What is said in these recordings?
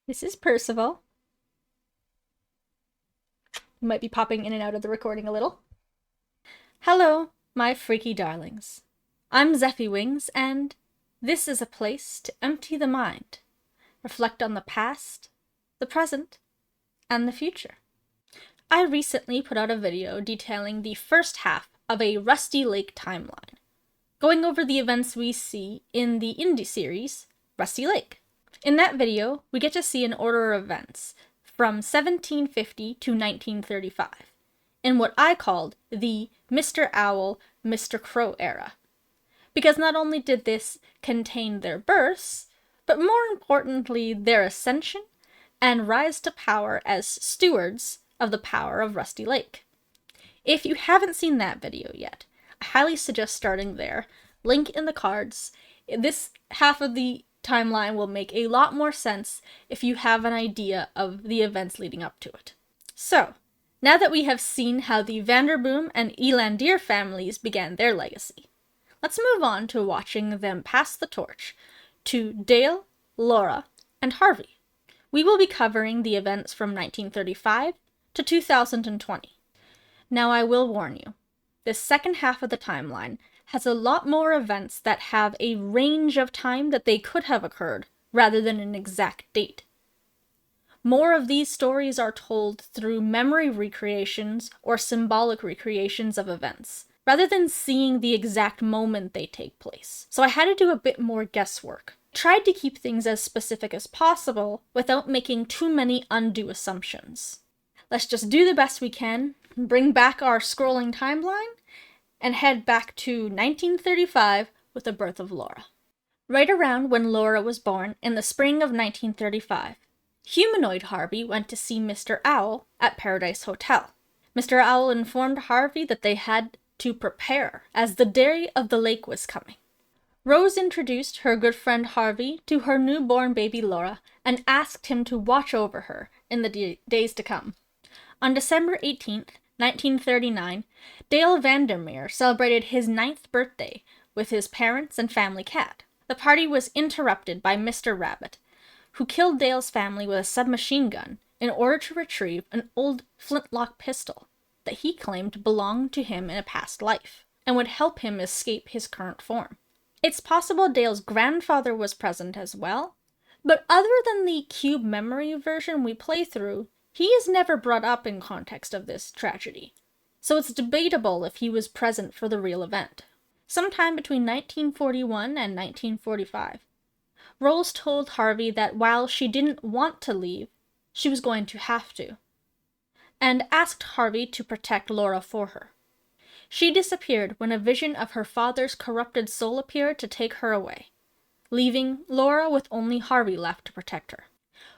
This is Percival. You might be popping in and out of the recording a little. Hello, my freaky darlings. I'm Zeffy Wings, and this is a place to empty the mind, reflect on the past, the present, and the future. I recently put out a video detailing the first half of a Rusty Lake timeline, going over the events we see in the indie series, Rusty Lake. In that video, we get to see an order of events from 1750 to 1935, in what I called the Mr. Owl, Mr. Crow era. Because not only did this contain their births, but more importantly, their ascension and rise to power as stewards of the power of Rusty Lake. If you haven't seen that video yet, I highly suggest starting there. Link in the cards. This half of the timeline will make a lot more sense if you have an idea of the events leading up to it. So, now that we have seen how the Vanderboom and Elandier families began their legacy, let's move on to watching them pass the torch to Dale, Laura, and Harvey. We will be covering the events from 1935 to 2020. Now I will warn you, this second half of the timeline has a lot more events that have a range of time that they could have occurred, rather than an exact date. More of these stories are told through memory recreations or symbolic recreations of events, rather than seeing the exact moment they take place. So I had to do a bit more guesswork. I tried to keep things as specific as possible without making too many undue assumptions. Let's just do the best we can, bring back our scrolling timeline, and head back to 1935 with the birth of Laura. Right around when Laura was born, in the spring of 1935, humanoid Harvey went to see Mr. Owl at Paradise Hotel. Mr. Owl informed Harvey that they had to prepare, as the day of the lake was coming. Rose introduced her good friend Harvey to her newborn baby Laura and asked him to watch over her in the days to come. On December 18th, 1939, Dale Vandermeer celebrated his 9th birthday with his parents and family cat. The party was interrupted by Mr. Rabbit, who killed Dale's family with a submachine gun in order to retrieve an old flintlock pistol that he claimed belonged to him in a past life, and would help him escape his current form. It's possible Dale's grandfather was present as well, but other than the cube memory version we play through, he is never brought up in context of this tragedy, so it's debatable if he was present for the real event. Sometime between 1941 and 1945, Rose told Harvey that while she didn't want to leave, she was going to have to, and asked Harvey to protect Laura for her. She disappeared when a vision of her father's corrupted soul appeared to take her away, leaving Laura with only Harvey left to protect her.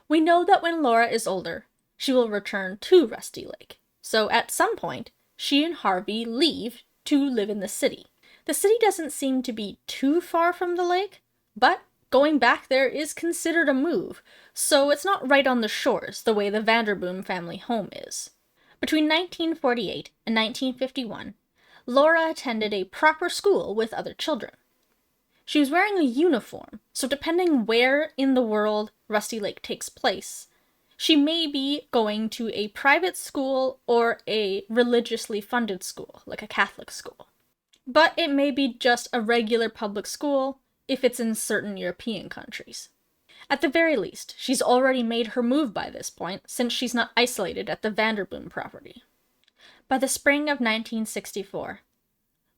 We know that when Laura is older, she will return to Rusty Lake, so at some point, she and Harvey leave to live in the city. The city doesn't seem to be too far from the lake, but going back there is considered a move, so it's not right on the shores the way the Vanderboom family home is. Between 1948 and 1951, Laura attended a proper school with other children. She was wearing a uniform, so depending where in the world Rusty Lake takes place, she may be going to a private school or a religiously funded school, like a Catholic school. But it may be just a regular public school if it's in certain European countries. At the very least, she's already made her move by this point, since she's not isolated at the Vanderboom property. By the spring of 1964,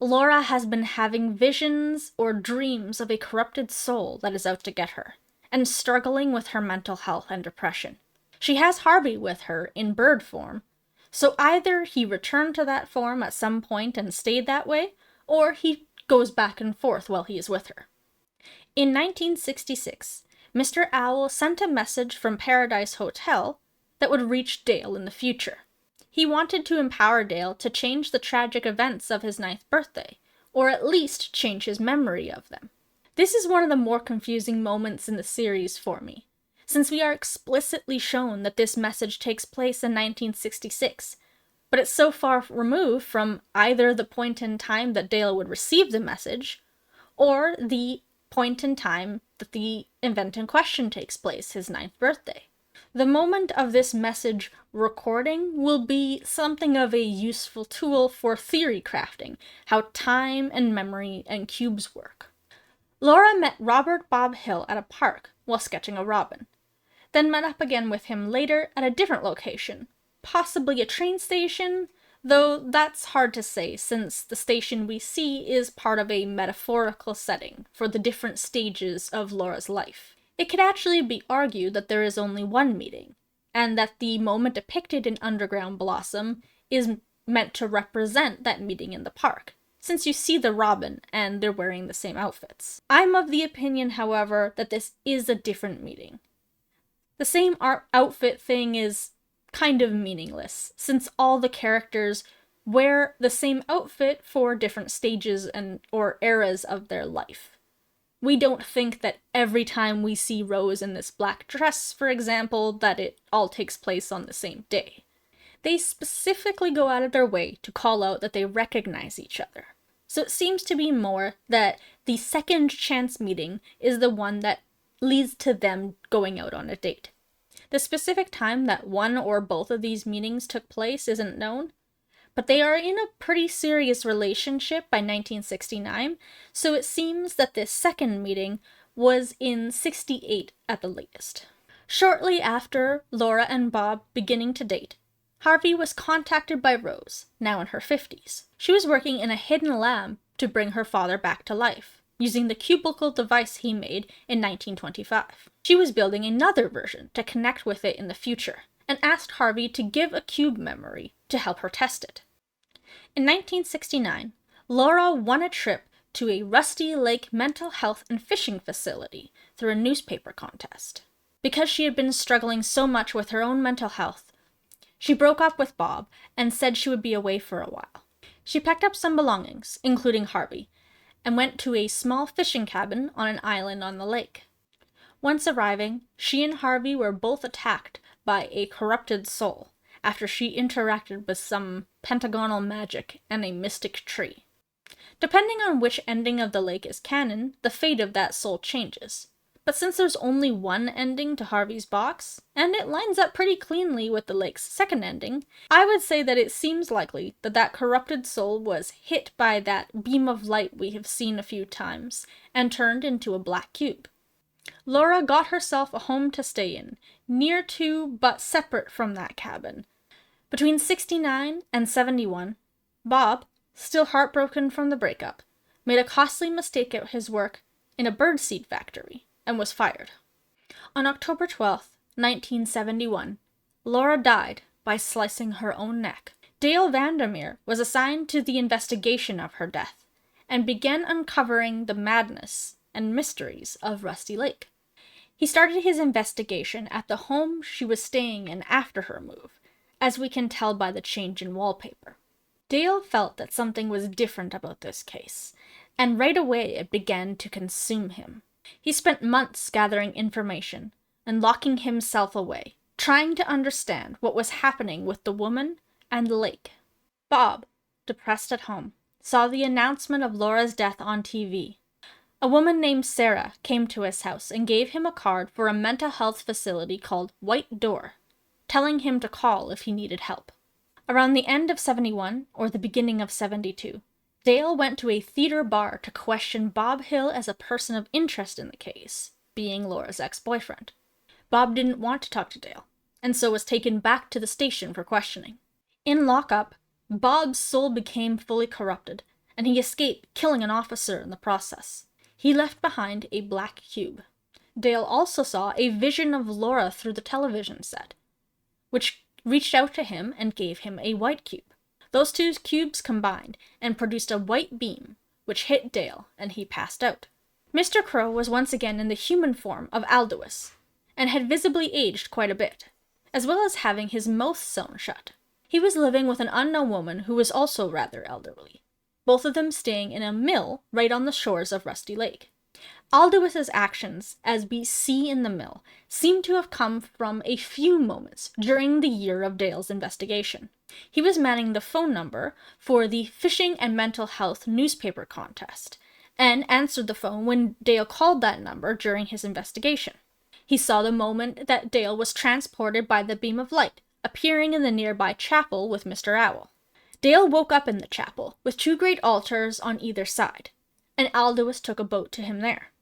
Laura has been having visions or dreams of a corrupted soul that is out to get her, and struggling with her mental health and depression. She has Harvey with her in bird form, so either he returned to that form at some point and stayed that way, or he goes back and forth while he is with her. In 1966, Mr. Owl sent a message from Paradise Hotel that would reach Dale in the future. He wanted to empower Dale to change the tragic events of his 9th birthday, or at least change his memory of them. This is one of the more confusing moments in the series for me, since we are explicitly shown that this message takes place in 1966, but it's so far removed from either the point in time that Dale would receive the message, or the point in time that the event in question takes place, his 9th birthday. The moment of this message recording will be something of a useful tool for theory crafting, how time and memory and cubes work. Laura met Robert Bob Hill at a park while sketching a robin, then met up again with him later at a different location, possibly a train station, though that's hard to say since the station we see is part of a metaphorical setting for the different stages of Laura's life. It could actually be argued that there is only one meeting, and that the moment depicted in Underground Blossom is meant to represent that meeting in the park, since you see the robin and they're wearing the same outfits. I'm of the opinion, however, that this is a different meeting. The same outfit thing is kind of meaningless, since all the characters wear the same outfit for different stages or eras of their life. We don't think that every time we see Rose in this black dress, for example, that it all takes place on the same day. They specifically go out of their way to call out that they recognize each other. So it seems to be more that the second chance meeting is the one that leads to them going out on a date. The specific time that one or both of these meetings took place isn't known, but they are in a pretty serious relationship by 1969, so it seems that this second meeting was in 68 at the latest. Shortly after Laura and Bob beginning to date, Harvey was contacted by Rose, now in her 50s. She was working in a hidden lab to bring her father back to life, using the cubicle device he made in 1925. She was building another version to connect with it in the future, and asked Harvey to give a cube memory to help her test it. In 1969, Laura won a trip to a Rusty Lake mental health and fishing facility through a newspaper contest. Because she had been struggling so much with her own mental health, she broke up with Bob and said she would be away for a while. She packed up some belongings, including Harvey, and went to a small fishing cabin on an island on the lake. Once arriving, she and Harvey were both attacked by a corrupted soul after she interacted with some pentagonal magic and a mystic tree. Depending on which ending of the lake is canon, the fate of that soul changes. But since there's only one ending to Harvey's box, and it lines up pretty cleanly with the lake's second ending, I would say that it seems likely that that corrupted soul was hit by that beam of light we have seen a few times, and turned into a black cube. Laura got herself a home to stay in, near to but separate from that cabin. Between 69 and 71, Bob, still heartbroken from the breakup, made a costly mistake at his work in a birdseed factory and was fired. On October 12, 1971, Laura died by slicing her own neck. Dale Vandermeer was assigned to the investigation of her death and began uncovering the madness and mysteries of Rusty Lake. He started his investigation at the home she was staying in after her move, as we can tell by the change in wallpaper. Dale felt that something was different about this case, and right away it began to consume him. He spent months gathering information and locking himself away, trying to understand what was happening with the woman and the lake. Bob, depressed at home, saw the announcement of Laura's death on TV. A woman named Sarah came to his house and gave him a card for a mental health facility called White Door, telling him to call if he needed help. Around the end of 71, or the beginning of 72, Dale went to a theater bar to question Bob Hill as a person of interest in the case, being Laura's ex-boyfriend. Bob didn't want to talk to Dale, and so was taken back to the station for questioning. In lockup, Bob's soul became fully corrupted, and he escaped, killing an officer in the process. He left behind a black cube. Dale also saw a vision of Laura through the television set, which reached out to him and gave him a white cube. Those two cubes combined and produced a white beam, which hit Dale, and he passed out. Mr. Crow was once again in the human form of Aldous, and had visibly aged quite a bit, as well as having his mouth sewn shut. He was living with an unknown woman who was also rather elderly, both of them staying in a mill right on the shores of Rusty Lake. Aldous's actions, as we see in the mill, seem to have come from a few moments during the year of Dale's investigation. He was manning the phone number for the Fishing and Mental Health newspaper contest, and answered the phone when Dale called that number during his investigation. He saw the moment that Dale was transported by the beam of light, appearing in the nearby chapel with Mr. Owl. Dale woke up in the chapel, with 2 great altars on either side, and Aldous took a boat to him there.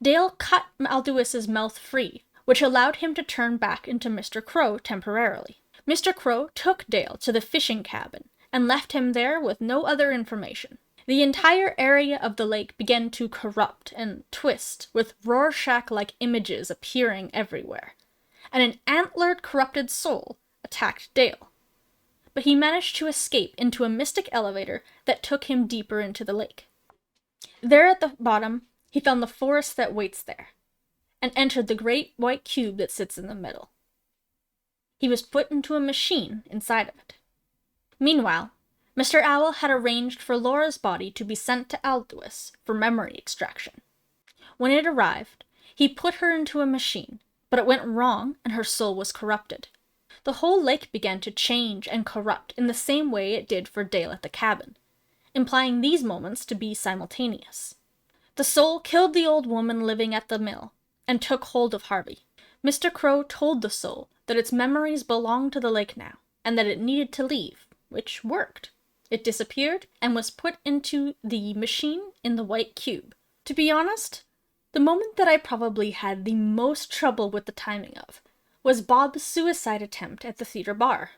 Dale cut Aldous's mouth free, which allowed him to turn back into Mr. Crow temporarily. Mr. Crow took Dale to the fishing cabin, and left him there with no other information. The entire area of the lake began to corrupt and twist, with Rorschach-like images appearing everywhere, and an antlered corrupted soul attacked Dale. But he managed to escape into a mystic elevator that took him deeper into the lake. There at the bottom, he found the forest that waits there, and entered the great white cube that sits in the middle. He was put into a machine inside of it. Meanwhile, Mr. Owl had arranged for Laura's body to be sent to Aldous for memory extraction. When it arrived, he put her into a machine, but it went wrong and her soul was corrupted. The whole lake began to change and corrupt in the same way it did for Dale at the cabin, implying these moments to be simultaneous. The soul killed the old woman living at the mill, and took hold of Harvey. Mr. Crow told the soul that its memories belonged to the lake now, and that it needed to leave, which worked. It disappeared and was put into the machine in the white cube. To be honest, the moment that I probably had the most trouble with the timing of was Bob's suicide attempt at the theater bar.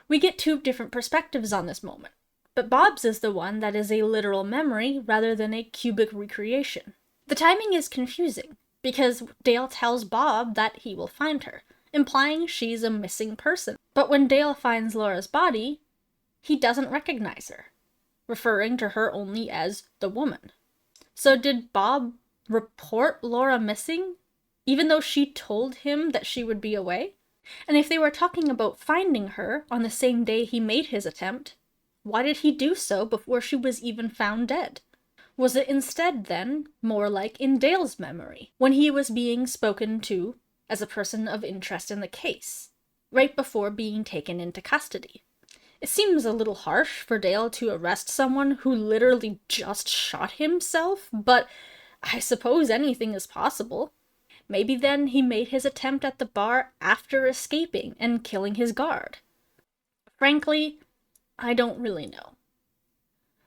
We get 2 different perspectives on this moment, but Bob's is the one that is a literal memory rather than a cubic recreation. The timing is confusing, because Dale tells Bob that he will find her, implying she's a missing person. But when Dale finds Laura's body, he doesn't recognize her, referring to her only as the woman. So did Bob report Laura missing, even though she told him that she would be away? And if they were talking about finding her on the same day he made his attempt, why did he do so before she was even found dead? Was it instead, then, more like in Dale's memory, when he was being spoken to as a person of interest in the case, right before being taken into custody? It seems a little harsh for Dale to arrest someone who literally just shot himself, but I suppose anything is possible. Maybe then he made his attempt at the bar after escaping and killing his guard. Frankly, I don't really know.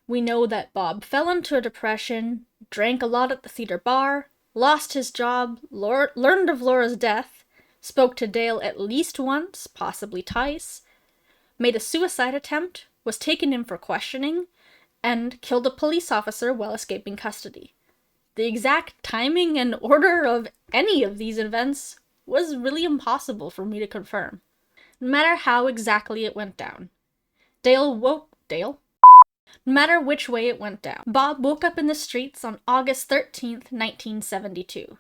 We know that Bob fell into a depression, drank a lot at the theater bar, lost his job, learned of Laura's death, spoke to Dale at least once, possibly twice, made a suicide attempt, was taken in for questioning, and killed a police officer while escaping custody. The exact timing and order of any of these events was really impossible for me to confirm, no matter how exactly it went down. No matter which way it went down, Bob woke up in the streets on August 13th, 1972,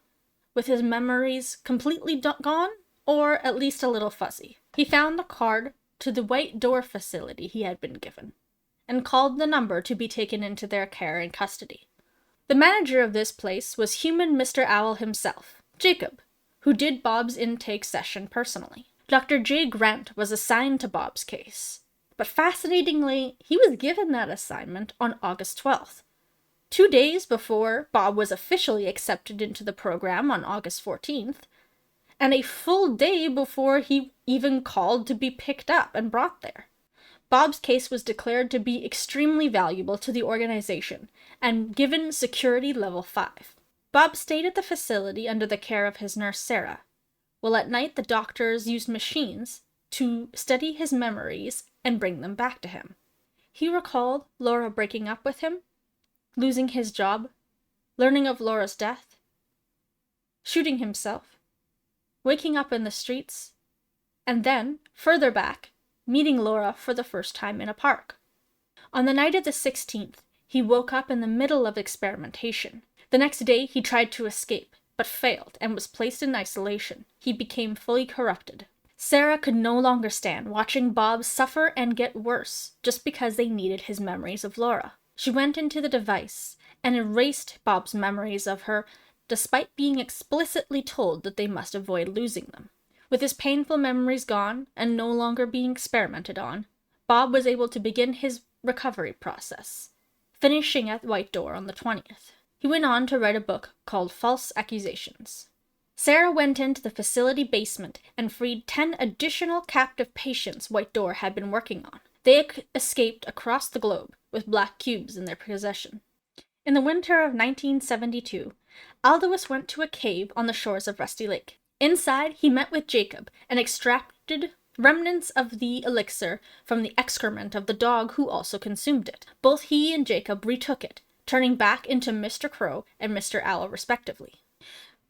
with his memories completely gone, or at least a little fuzzy. He found the card to the White Door facility he had been given, and called the number to be taken into their care and custody. The manager of this place was human Mr. Owl himself, Jacob, who did Bob's intake session personally. Dr. J. Grant was assigned to Bob's case, but fascinatingly, he was given that assignment on August 12th, 2 days before Bob was officially accepted into the program on August 14th, and a full day before he even called to be picked up and brought there. Bob's case was declared to be extremely valuable to the organization and given security level 5. Bob stayed at the facility under the care of his nurse Sarah, while at night the doctors used machines to study his memories and bring them back to him. He recalled Laura breaking up with him, losing his job, learning of Laura's death, shooting himself, waking up in the streets, and then, further back, meeting Laura for the first time in a park. On the night of the 16th, he woke up in the middle of experimentation. The next day, he tried to escape, but failed and was placed in isolation. He became fully corrupted. Sarah could no longer stand watching Bob suffer and get worse just because they needed his memories of Laura. She went into the device and erased Bob's memories of her, despite being explicitly told that they must avoid losing them. With his painful memories gone and no longer being experimented on, Bob was able to begin his recovery process, finishing at White Door on the 20th. He went on to write a book called False Accusations. Sarah went into the facility basement and freed 10 additional captive patients White Door had been working on. They escaped across the globe with black cubes in their possession. In the winter of 1972, Aldous went to a cave on the shores of Rusty Lake. Inside, he met with Jacob and extracted remnants of the elixir from the excrement of the dog who also consumed it. Both he and Jacob retook it, turning back into Mr. Crow and Mr. Owl respectively.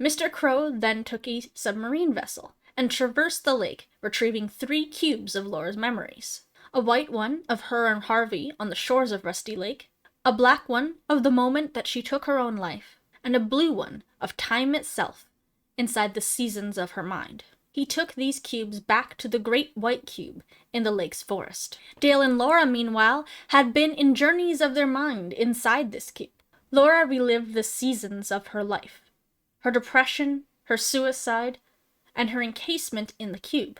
Mr. Crow then took a submarine vessel and traversed the lake, retrieving 3 cubes of Laura's memories. A white one of her and Harvey on the shores of Rusty Lake, a black one of the moment that she took her own life, and a blue one of time itself inside the seasons of her mind. He took these cubes back to the Great White Cube in the lake's forest. Dale and Laura, meanwhile, had been in journeys of their mind inside this cube. Laura relived the seasons of her life, her depression, her suicide, and her encasement in the cube.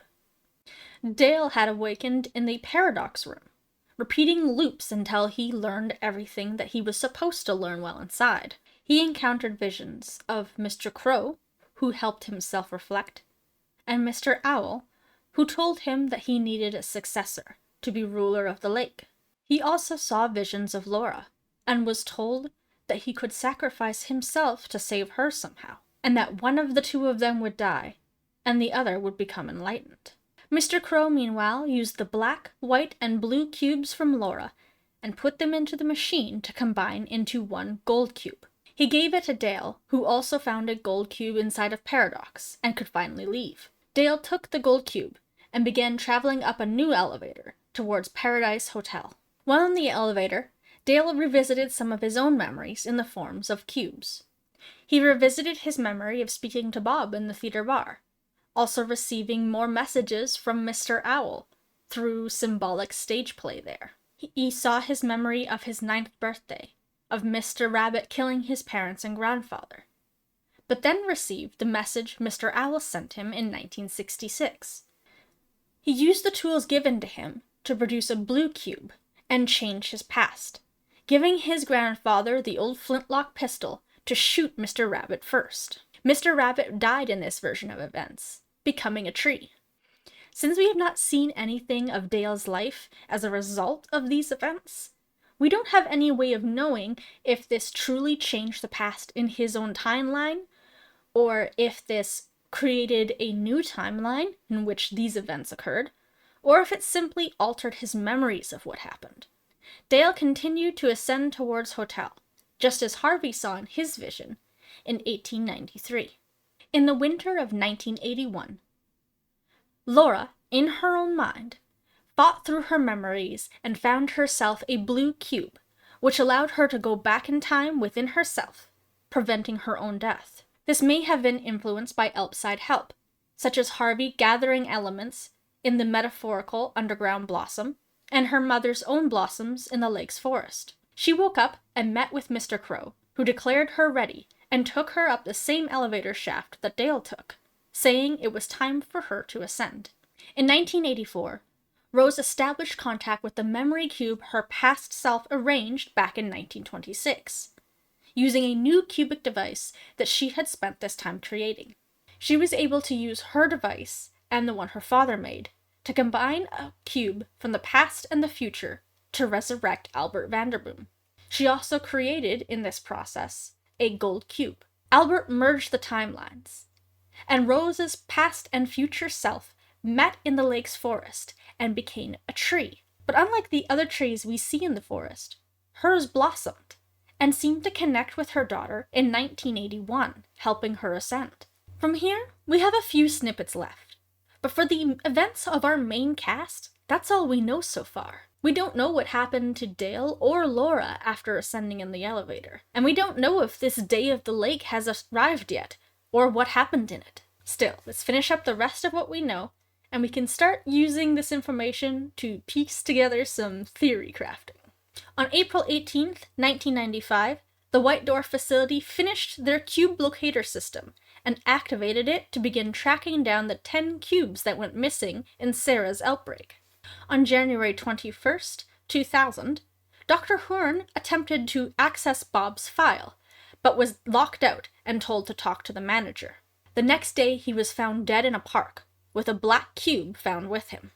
Dale had awakened in the paradox room, repeating loops until he learned everything that he was supposed to learn while inside. He encountered visions of Mr. Crow, who helped him self-reflect, and Mr. Owl, who told him that he needed a successor to be ruler of the lake. He also saw visions of Laura, and was told that he could sacrifice himself to save her somehow, and that one of the 2 of them would die, and the other would become enlightened. Mr. Crow, meanwhile, used the black, white, and blue cubes from Laura, and put them into the machine to combine into 1 gold cube. He gave it to Dale, who also found a gold cube inside of Paradox, and could finally leave. Dale took the gold cube, and began traveling up a new elevator towards Paradise Hotel. While in the elevator, Dale revisited some of his own memories in the forms of cubes. He revisited his memory of speaking to Bob in the theater bar, also receiving more messages from Mr. Owl through symbolic stage play there. He saw his memory of his 9th birthday, of Mr. Rabbit killing his parents and grandfather, but then received the message Mr. Owl sent him in 1966. He used the tools given to him to produce a blue cube and change his past, giving his grandfather the old flintlock pistol to shoot Mr. Rabbit first. Mr. Rabbit died in this version of events, becoming a tree. Since we have not seen anything of Dale's life as a result of these events, we don't have any way of knowing if this truly changed the past in his own timeline, or if this created a new timeline in which these events occurred, or if it simply altered his memories of what happened. Dale continued to ascend towards Hotel, just as Harvey saw in his vision in 1893. In the winter of 1981, Laura, in her own mind, fought through her memories and found herself a blue cube, which allowed her to go back in time within herself, preventing her own death. This may have been influenced by outside help, such as Harvey gathering elements in the metaphorical underground blossom, and her mother's own blossoms in the lake's forest. She woke up and met with Mr. Crow, who declared her ready and took her up the same elevator shaft that Dale took, saying it was time for her to ascend. In 1984, Rose established contact with the memory cube her past self arranged back in 1926, using a new cubic device that she had spent this time creating. She was able to use her device, and the one her father made, to combine a cube from the past and the future to resurrect Albert Vanderboom. She also created, in this process, a gold cube. Albert merged the timelines, and Rose's past and future self met in the lake's forest and became a tree. But unlike the other trees we see in the forest, hers blossomed and seemed to connect with her daughter in 1981, helping her ascend. From here, we have a few snippets left, but for the events of our main cast, that's all we know so far. We don't know what happened to Dale or Laura after ascending in the elevator, and we don't know if this day of the lake has arrived yet, or what happened in it. Still, let's finish up the rest of what we know, and we can start using this information to piece together some theory crafting. On April 18th, 1995, the White Door facility finished their cube locator system and activated it to begin tracking down the 10 cubes that went missing in Sarah's outbreak. On January 21st, 2000, Dr. Horn attempted to access Bob's file, but was locked out and told to talk to the manager. The next day, he was found dead in a park, with a black cube found with him.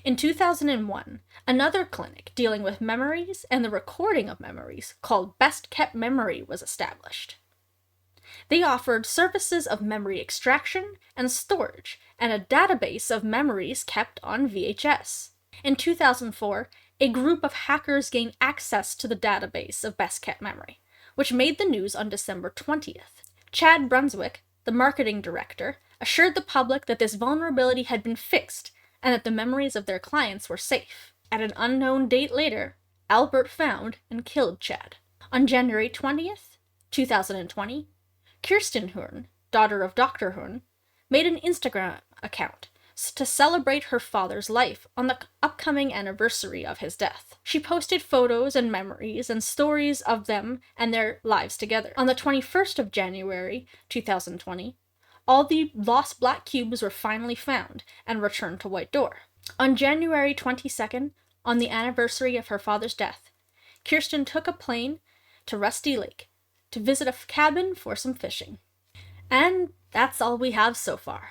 In 2001, another clinic dealing with memories and the recording of memories, called Best Kept Memory, was established. They offered services of memory extraction and storage, and a database of memories kept on VHS. In 2004, a group of hackers gained access to the database of Best Kept Memory, which made the news on December 20th. Chad Brunswick, the marketing director, assured the public that this vulnerability had been fixed and that the memories of their clients were safe. At an unknown date later, Albert found and killed Chad. On January 20th, 2020, Kirsten Horn, daughter of Dr. Horn, made an Instagram account to celebrate her father's life on the upcoming anniversary of his death. She posted photos and memories and stories of them and their lives together. On the 21st of January, 2020, all the lost black cubes were finally found and returned to White Door. On January 22nd, on the anniversary of her father's death, Kirsten took a plane to Rusty Lake to visit a cabin for some fishing. And that's all we have so far.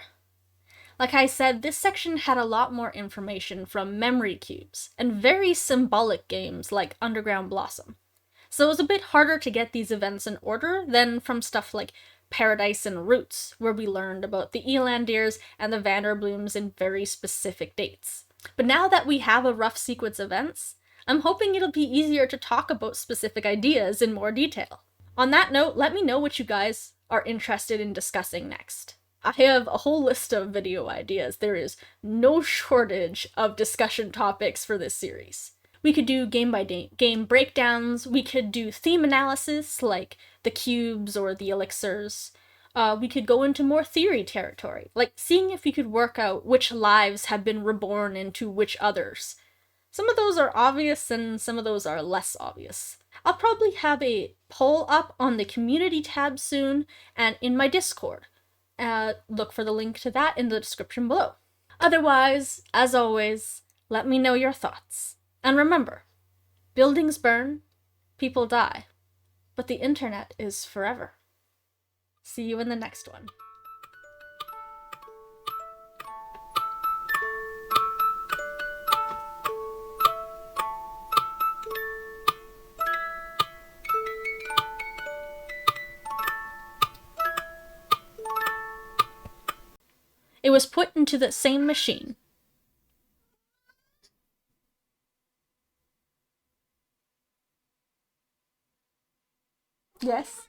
Like I said, this section had a lot more information from memory cubes, and very symbolic games like Underground Blossom. So it was a bit harder to get these events in order than from stuff like Paradise and Roots, where we learned about the Elandiers and the Vanderblooms in very specific dates. But now that we have a rough sequence of events, I'm hoping it'll be easier to talk about specific ideas in more detail. On that note, let me know what you guys are interested in discussing next. I have a whole list of video ideas. There is no shortage of discussion topics for this series. We could do game breakdowns, we could do theme analysis like the cubes or the elixirs. We could go into more theory territory, like seeing if we could work out which lives have been reborn into which others. Some of those are obvious and some of those are less obvious. I'll probably have a poll up on the community tab soon and in my Discord. Look for the link to that in the description below. Otherwise, as always, let me know your thoughts. And remember, buildings burn, people die, but the internet is forever. See you in the next one. It was put into the same machine. Yes.